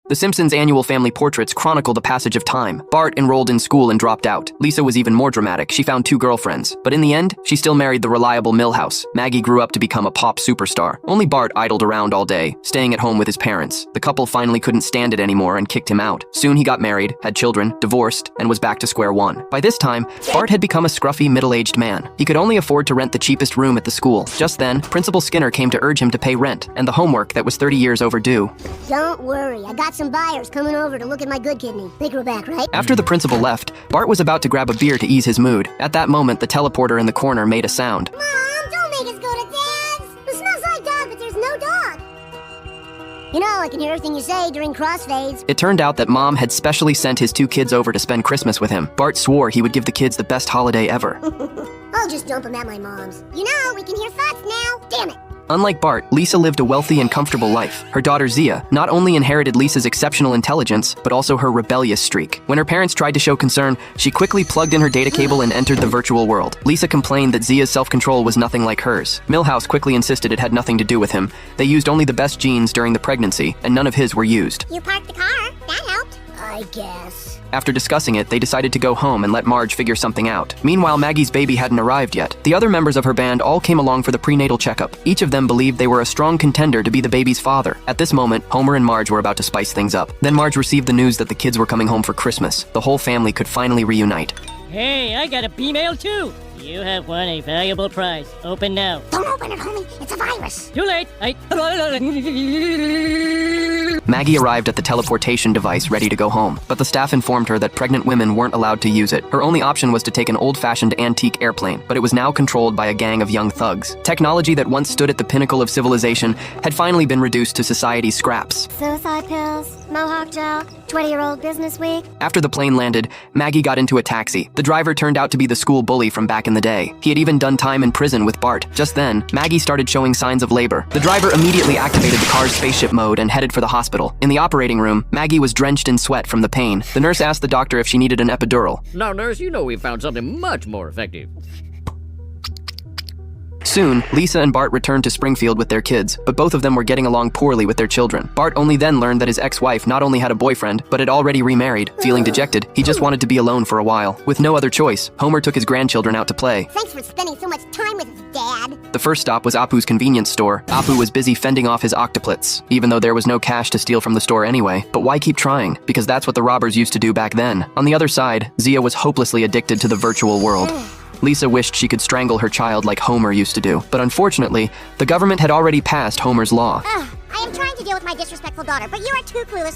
The Simpsons' annual family portraits chronicle the passage of time. Bart enrolled in school and dropped out. Lisa was even more dramatic. She found 2 girlfriends. But in the end, she still married the reliable Milhouse. Maggie grew up to become a pop superstar. Only Bart idled around all day, staying at home with his parents. The couple finally couldn't stand it anymore and kicked him out. Soon he got married, had children, divorced, and was back to square one. By this time, Bart had become a scruffy, middle-aged man. He could only afford to rent the cheapest room at the school. Just then, Principal Skinner came to urge him to pay rent and the homework that was 30 years overdue. Don't worry, I got some buyers coming over to look at my good kidney. They grew back, right? After the principal left, Bart was about to grab a beer to ease his mood. At that moment, the teleporter in the corner made a sound. Mom, don't make us go to Dad's! It smells like dog, but there's no dog. You know, I can hear everything you say during crossfades. It turned out that Mom had specially sent his 2 kids over to spend Christmas with him. Bart swore he would give the kids the best holiday ever. I'll just dump them at my mom's. You know, we can hear thoughts now. Damn it. Unlike Bart, Lisa lived a wealthy and comfortable life. Her daughter Zia not only inherited Lisa's exceptional intelligence, but also her rebellious streak. When her parents tried to show concern, she quickly plugged in her data cable and entered the virtual world. Lisa complained that Zia's self-control was nothing like hers. Milhouse quickly insisted it had nothing to do with him. They used only the best genes during the pregnancy, and none of his were used. You parked the car. That helped. I guess. After discussing it, they decided to go home and let Marge figure something out. Meanwhile, Maggie's baby hadn't arrived yet. The other members of her band all came along for the prenatal checkup. Each of them believed they were a strong contender to be the baby's father. At this moment, Homer and Marge were about to spice things up. Then Marge received the news that the kids were coming home for Christmas. The whole family could finally reunite. Hey, I got a B-mail too. You have won a valuable prize. Open now. Don't open it, homie. It's a virus. Too late. Maggie arrived at the teleportation device ready to go home, but the staff informed her that pregnant women weren't allowed to use it. Her only option was to take an old-fashioned antique airplane, but it was now controlled by a gang of young thugs. Technology that once stood at the pinnacle of civilization had finally been reduced to society's scraps. Suicide pills, mohawk gel, 20-year-old business week. After the plane landed, Maggie got into a taxi. The driver turned out to be the school bully from back in the day. He had even done time in prison with Bart. Just then, Maggie started showing signs of labor. The driver immediately activated the car's spaceship mode and headed for the hospital. In the operating room, Maggie was drenched in sweat from the pain. The nurse asked the doctor if she needed an epidural. Now, nurse, you know we found something much more effective. Soon, Lisa and Bart returned to Springfield with their kids, but both of them were getting along poorly with their children. Bart only then learned that his ex-wife not only had a boyfriend, but had already remarried. Feeling dejected, he just wanted to be alone for a while. With no other choice, Homer took his grandchildren out to play. Thanks for spending so much time with us, Dad. The first stop was Apu's convenience store. Apu was busy fending off his octuplets, even though there was no cash to steal from the store anyway. But why keep trying? Because that's what the robbers used to do back then. On the other side, Zia was hopelessly addicted to the virtual world. Lisa wished she could strangle her child like Homer used to do. But unfortunately, the government had already passed Homer's law. I am trying to deal with my disrespectful daughter, but you are too clueless on